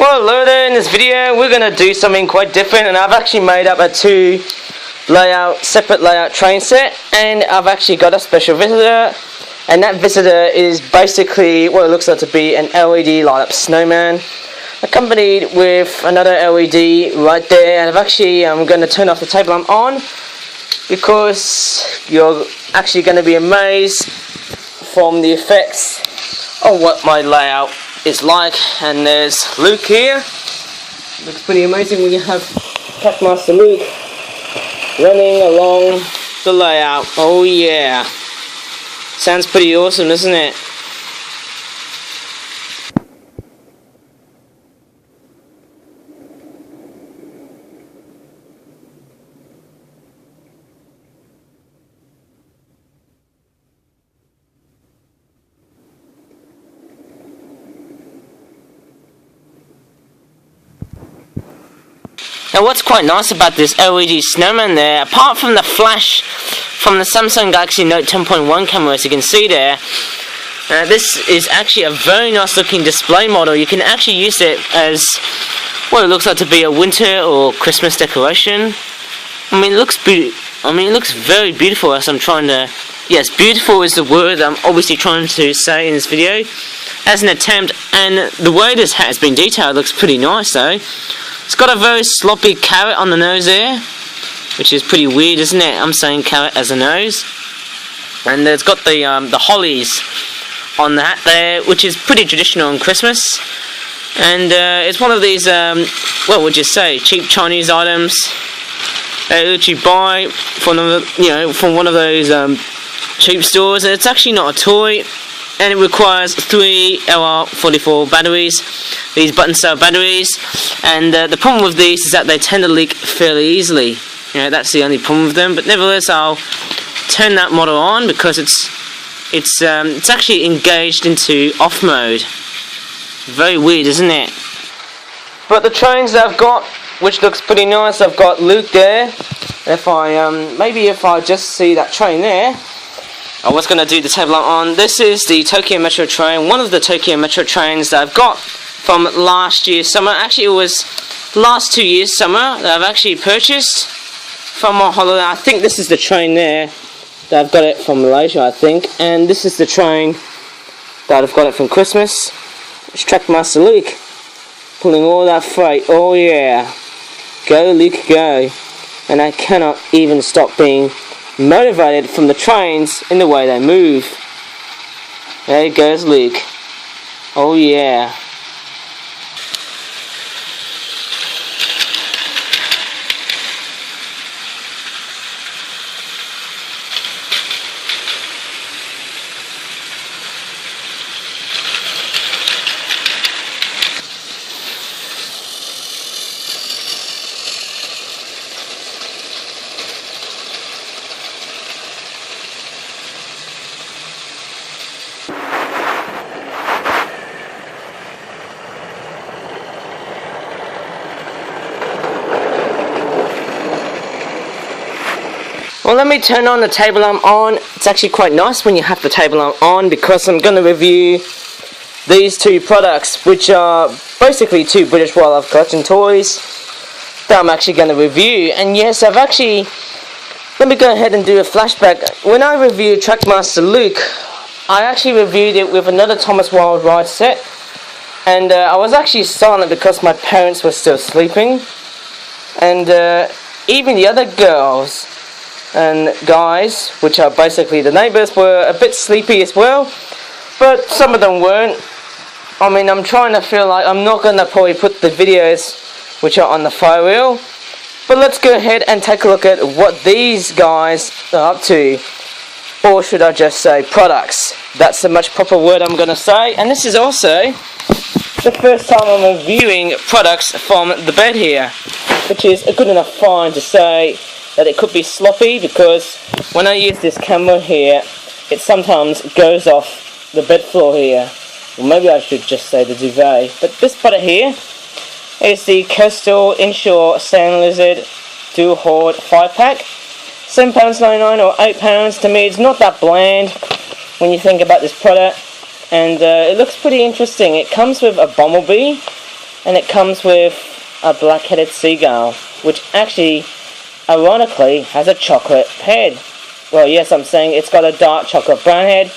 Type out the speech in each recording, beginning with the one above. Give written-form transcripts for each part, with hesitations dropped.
Well, hello there. In this video we're going to do something quite different, and I've actually made up a separate layout train set, and I've actually got a special visitor, and that visitor is basically what it looks like to be an LED light up snowman, accompanied with another LED right there. And I'm going to turn off the table lamp on because you're actually going to be amazed from the effects of what my layout is like. And there's Luke here. Looks pretty amazing when you have Trackmaster Luke running along the layout. Oh yeah, sounds pretty awesome, doesn't it? Now what's quite nice about this LED snowman there, apart from the flash from the Samsung Galaxy Note 10.1 camera, as you can see there, this is actually a very nice looking display model. You can actually use it as what it looks like to be a winter or Christmas decoration. I mean, it looks very beautiful. As I'm trying to, yes, beautiful is the word I'm obviously trying to say in this video as an attempt. And the way this hat has been detailed looks pretty nice though. It's got a very sloppy carrot on the nose there, which is pretty weird, isn't it? I'm saying carrot as a nose. And it's got the hollies on the hat there, which is pretty traditional on Christmas. And it's one of these, what would you say, cheap Chinese items that you buy from from one of those cheap stores. And it's actually not a toy, and it requires 3 LR44 batteries, these button cell batteries. And the problem with these is that they tend to leak fairly easily. That's the only problem with them. But nevertheless, I'll turn that model on because it's actually engaged into off mode. Very weird, isn't it? But the trains that I've got, which looks pretty nice, I've got Luke there. If I just see that train there, I was going to do the table lamp on. This is the Tokyo Metro train, one of the Tokyo Metro trains that I've got from last year's summer. Actually, it was last 2 years' summer that I've actually purchased from my holiday. I think this is the train there that I've got it from Malaysia, I think. And this is the train that I've got it from Christmas. It's Trackmaster Luke pulling all that freight. Oh yeah, go Luke, go. And I cannot even stop being motivated from the trains in the way they move. There goes Luke. Oh yeah. Well, let me turn on the table lamp on. It's actually quite nice when you have the table lamp on, because I'm going to review these two products, which are basically two British Wildlife Collection toys that I'm actually going to review. And yes, let me go ahead and do a flashback. When I reviewed Trackmaster Luke, I actually reviewed it with another Thomas Wild Ride set, and I was actually silent because my parents were still sleeping, and even the other girls and guys, which are basically the neighbours, were a bit sleepy as well, but some of them weren't. I mean, I'm trying to feel like I'm not going to probably put the videos which are on the fire reel, but let's go ahead and take a look at what these guys are up to, or should I just say products. That's the much proper word I'm going to say. And this is also the first time I'm reviewing products from the bed here, which is a good enough fine to say that it could be sloppy, because when I use this camera here, it sometimes goes off the bed floor here. Well, maybe I should just say the duvet. But this product here is the Coastal Inshore Sand Lizard Dual Hoard 5-pack. £7.99 or £8. To me, it's not that bland when you think about this product. And it looks pretty interesting. It comes with a bumblebee, And it comes with a black-headed seagull, which actually, ironically, has a chocolate head. Well, yes, I'm saying it's got a dark chocolate brown head,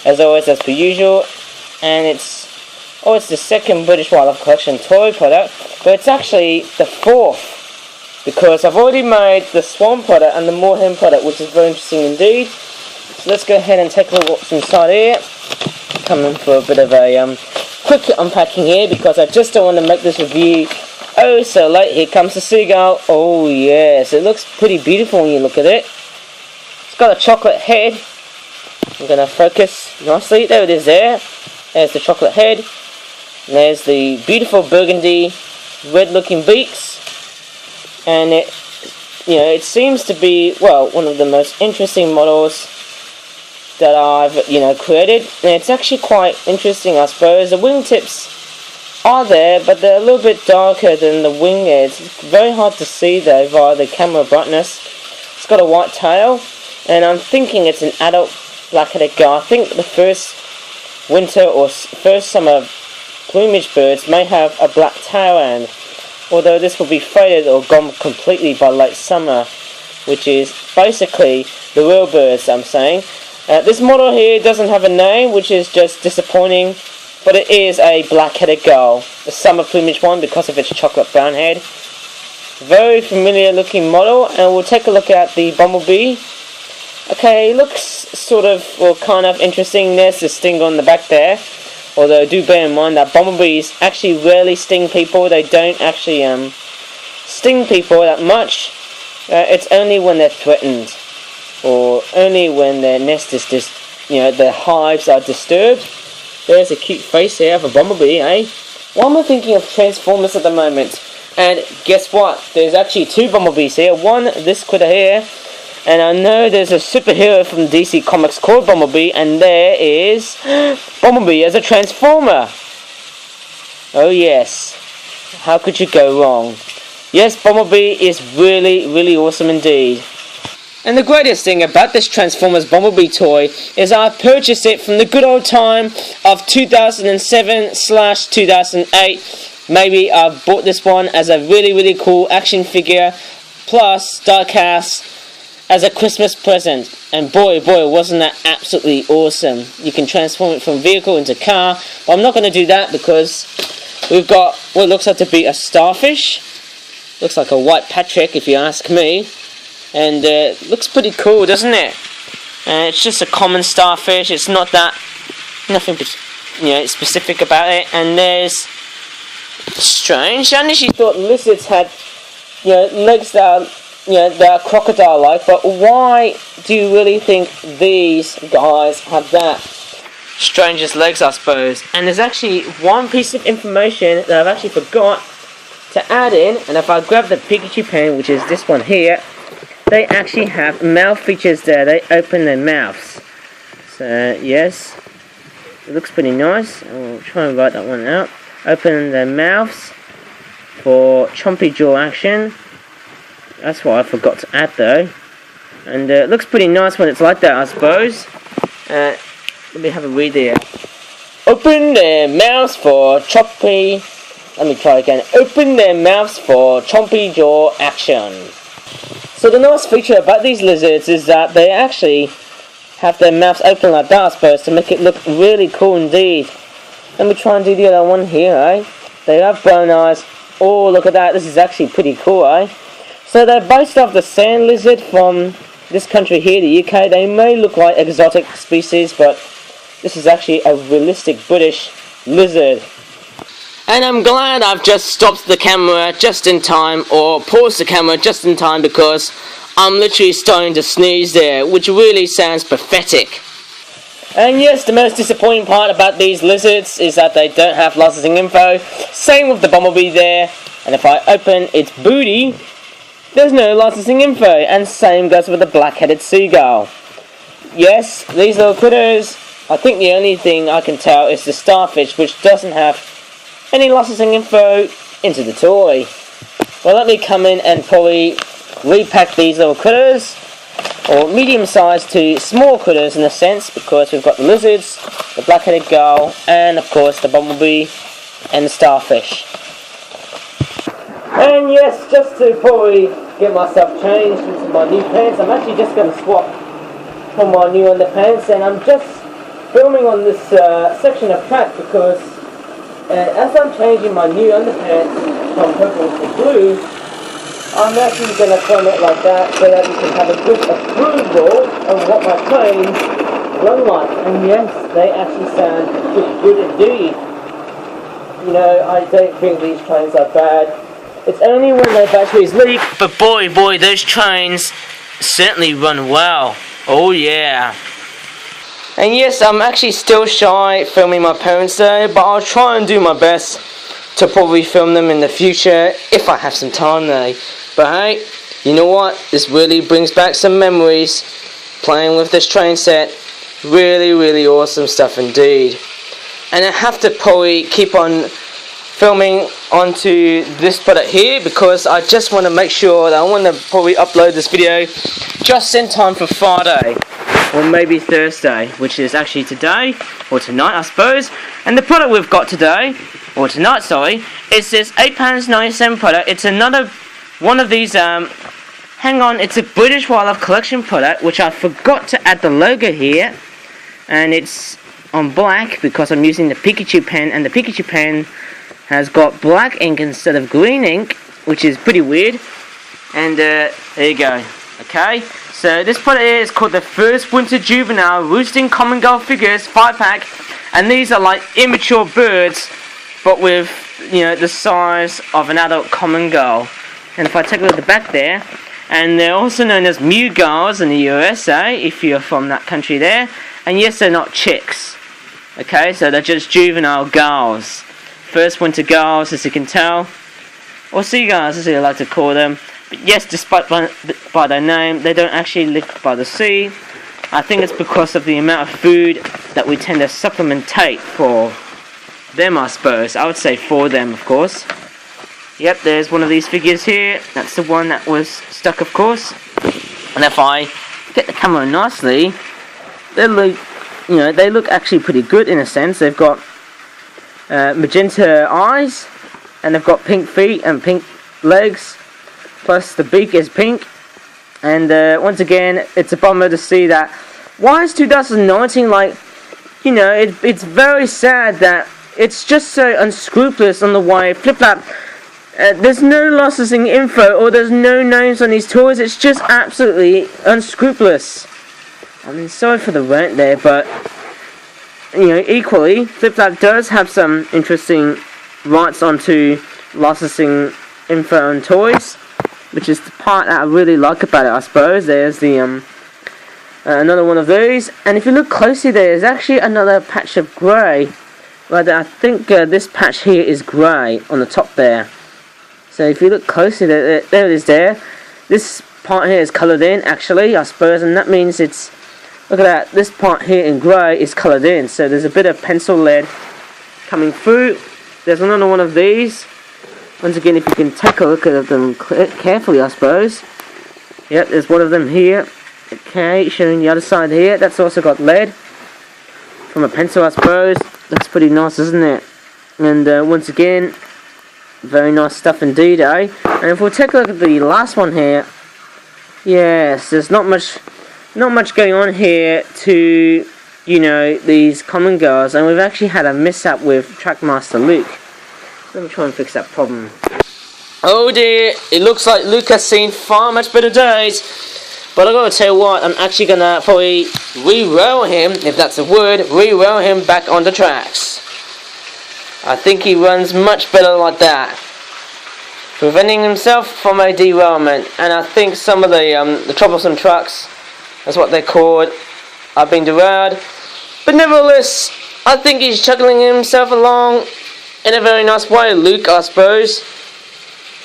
as always, as per usual. And it's the second British Wildlife Collection toy product, but it's actually the fourth, because I've already made the Swan product and the Moorhen product, which is very interesting indeed. So let's go ahead and take a look what's inside here. Coming for a bit of a quick unpacking here, because I just don't want to make this review oh so late. Here comes the seagull. Oh yes, it looks pretty beautiful when you look at it. It's got a chocolate head. I'm going to focus nicely. There it is there. There's the chocolate head. And there's the beautiful burgundy red looking beaks. And it seems to be, well, one of the most interesting models that I've, created. And it's actually quite interesting, I suppose. The wingtips are there, but they're a little bit darker than the wing heads. It's very hard to see though via the camera brightness. It's got a white tail, and I'm thinking it's an adult black-headed gull. I think the first winter or first summer plumage birds may have a black tail end, although this will be faded or gone completely by late summer, which is basically the real birds, I'm saying. This model here doesn't have a name, which is just disappointing, but it is a black-headed gull, the summer plumage one, because of its chocolate brown head. Very familiar looking model, and we'll take a look at the bumblebee. Okay, looks sort of, well, kind of interesting. There's the sting on the back there, although do bear in mind that bumblebees actually rarely sting people. They don't actually sting people that much. It's only when they're threatened, or only when their nest is their hives are disturbed. There's a cute face here of a bumblebee, eh? Why am I thinking of Transformers at the moment? And guess what? There's actually two bumblebees here. One, this critter here, and I know there's a superhero from DC Comics called Bumblebee, and there is Bumblebee as a Transformer. Oh yes, how could you go wrong? Yes, Bumblebee is really, really awesome indeed. And the greatest thing about this Transformers Bumblebee toy is I purchased it from the good old time of 2007/2008. Maybe I bought this one as a really, really cool action figure plus diecast as a Christmas present. And boy, wasn't that absolutely awesome. You can transform it from vehicle into car, but I'm not going to do that because we've got what looks like to be a starfish. Looks like a white Patrick if you ask me. And looks pretty cool, doesn't it? It's just a common starfish. It's not that, nothing specific about it. And there's strange. I initially thought lizards had legs that are crocodile-like. But why do you really think these guys have that? Strangest legs, I suppose. And there's actually one piece of information that I've actually forgot to add in. And if I grab the Pikachu pen, which is this one here, they actually have mouth features there. They open their mouths. So, yes. It looks pretty nice. I'll try and write that one out. Open their mouths for chompy jaw action. That's what I forgot to add though. And it looks pretty nice when it's like that, I suppose. Let me have a read here. Open their mouths for chompy... Let me try again. Open their mouths for chompy jaw action. So the nice feature about these lizards is that they actually have their mouths open like that, I suppose, to make it look really cool indeed. Let me try and do the other one here, eh? They have brown eyes. Oh, look at that. This is actually pretty cool, eh? So they're based off the sand lizard from this country here, the UK. They may look like exotic species, but this is actually a realistic British lizard. And I'm glad I've just stopped the camera just in time, or paused the camera just in time, because I'm literally starting to sneeze there, which really sounds pathetic. And yes, the most disappointing part about these lizards is that they don't have licensing info. Same with the bumblebee there. And if I open its booty, there's no licensing info. And same goes with the black-headed seagull. Yes, these little critters, I think the only thing I can tell is the starfish, which doesn't have any licensing info into the toy. Well, let me come in and probably repack these little critters, or medium-sized to small critters in a sense, because we've got the lizards, the black-headed gull, and of course the bumblebee and the starfish. And yes, just to probably get myself changed into my new pants, I'm actually just going to swap for my new underpants, and I'm just filming on this section of track because as I'm changing my new underpants from purple to blue, I'm actually going to film it like that so that you can have a good approval of what my trains run like. And yes, they actually sound good indeed. You know, I don't think these trains are bad. It's only when their batteries leak, but boy, those trains certainly run well. Oh yeah. And yes, I'm actually still shy filming my parents there, but I'll try and do my best to probably film them in the future if I have some time though. But hey, you know what? This really brings back some memories playing with this train set. Really awesome stuff indeed. And I have to probably keep on filming onto this product here because I just want to make sure that I want to probably upload this video just in time for Friday or maybe Thursday, which is actually today or tonight I suppose. And the product we've got today, or tonight sorry, is this £8.97 product. It's another one of these hang on, it's a British Wildlife Collection product which I forgot to add the logo here, and it's on black because I'm using the Pikachu pen, and the Pikachu pen has got black ink instead of green ink, which is pretty weird. And there you go. Okay, so this product here is called the First Winter Juvenile Roosting Common Gull Figures 5-pack, and these are like immature birds but with, you know, the size of an adult common gull. And if I take a look at the back there, and they're also known as Mew gulls in the USA if you're from that country there. And yes, they're not chicks. Okay, so they're just juvenile gulls. First winter gulls, as you can tell, or seagulls as you like to call them. But yes, despite by their name, they don't actually live by the sea. I think it's because of the amount of food that we tend to supplementate for them, I suppose. I would say for them, of course. Yep, there's one of these figures here. That's the one that was stuck, of course. And if I get the camera nicely, they look, you know, they look actually pretty good in a sense. They've got magenta eyes, and they've got pink feet and pink legs, plus the beak is pink. And once again, it's a bummer to see that. Why is 2019 like, you know, it's very sad that it's just so unscrupulous on the way Flip-Flap. There's no licensing info or there's no names on these toys. It's just absolutely unscrupulous. I mean, sorry for the rant there, but you know, equally, Flip-Flap does have some interesting rights onto licensing info on toys, which is the part that I really like about it, I suppose. There's the another one of these, and if you look closely, there's actually another patch of grey. Right, I think this patch here is grey on the top there. So if you look closely, there it is there. This part here is coloured in, actually, I suppose, and that means it's, look at that, this part here in grey is coloured in, so there's a bit of pencil lead coming through. There's another one of these. Once again, if you can take a look at them carefully, I suppose. Yep, there's one of them here. Okay, showing the other side here. That's also got lead from a pencil, I suppose. That's pretty nice, isn't it? And once again, very nice stuff indeed, eh? And if we'll take a look at the last one here, yes, there's not much going on here to, you know, these common girls, and we've actually had a mishap with Trackmaster Luke. Let me try and fix that problem. Oh dear, it looks like Luke has seen far much better days. But I gotta tell you what, I'm actually gonna probably re-rail him, if that's a word, re-rail him back on the tracks. I think he runs much better like that, preventing himself from a derailment. And I think some of the troublesome trucks, that's what they're called, are being derailed. But nevertheless, I think he's chugging himself along in a very nice way, Luke, I suppose.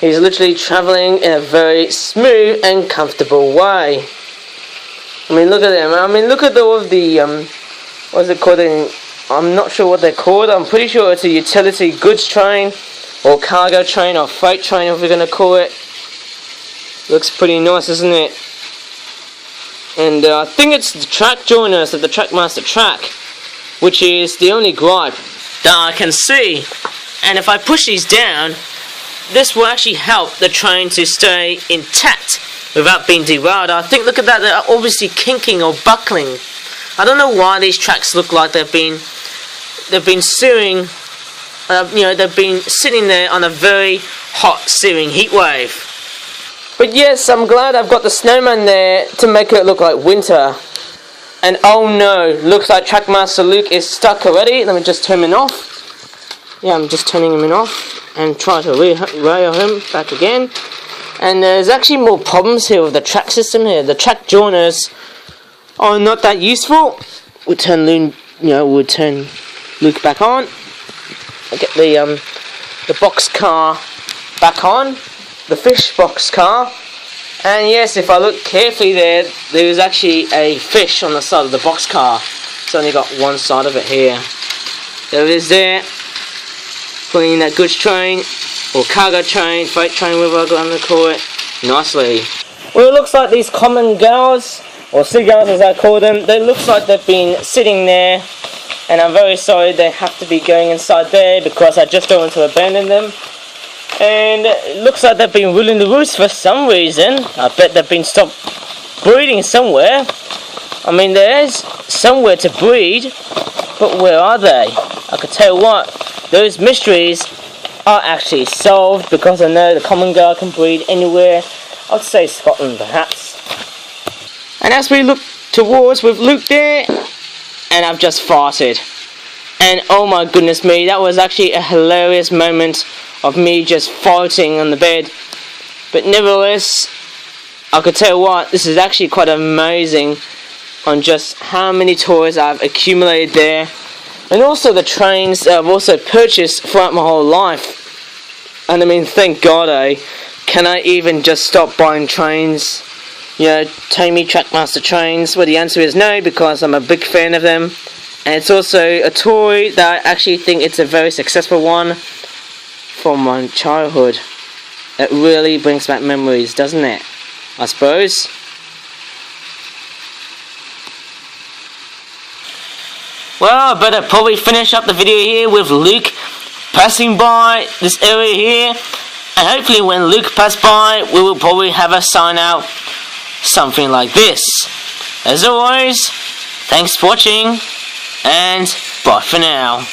He's literally travelling in a very smooth and comfortable way. I mean, look at them. I mean, look at all of the, what is it called? I'm not sure what they're called. I'm pretty sure it's a utility goods train, or cargo train, or freight train, if we're going to call it. Looks pretty nice, isn't it? And I think it's the track joiners of the Trackmaster track, which is the only gripe that I can see. And if I push these down, this will actually help the train to stay intact without being derailed. I think, look at that, they're obviously kinking or buckling. I don't know why these tracks look like they've been searing. They've been sitting there on a very hot, searing heat wave. But yes, I'm glad I've got the snowman there to make it look like winter. And oh no, looks like Trackmaster Luke is stuck already. Let me just turn him off. Yeah, I'm just turning him off and try to rail him back again. And there's actually more problems here with the track system here. The track joiners are not that useful. We'll turn Luke back on. I'll get the box car back on, the fish box car. And yes, if I look carefully there is actually a fish on the side of the box car. It's only got one side of it here. There it is there. Putting that goods train, or cargo train, freight train, whatever I'm going to call it, nicely. Well, it looks like these common gulls, or seagulls as I call them, they look like they've been sitting there. And I'm very sorry they have to be going inside there because I just don't want to abandon them. And it looks like they've been ruling the roost for some reason. I bet they've been stopped breeding somewhere. I mean, there is somewhere to breed, but where are they? I can tell you what, those mysteries are actually solved because I know the common gull can breed anywhere. I'd say Scotland perhaps. And as we look towards with Luke there, and I've just farted. And oh my goodness me, that was actually a hilarious moment of me just farting on the bed. But nevertheless, I could tell you what, this is actually quite amazing on just how many toys I've accumulated there. And also the trains that I've also purchased throughout my whole life. And I mean, thank God, can I even just stop buying trains? Tomy Trackmaster trains? Well, the answer is no, because I'm a big fan of them. And it's also a toy that I actually think it's a very successful one from my childhood. It really brings back memories, doesn't it? I suppose. Well, I better probably finish up the video here with Luke passing by this area here. And hopefully when Luke passes by, we will probably have a sign out. Something like this. As always, thanks for watching, and bye for now.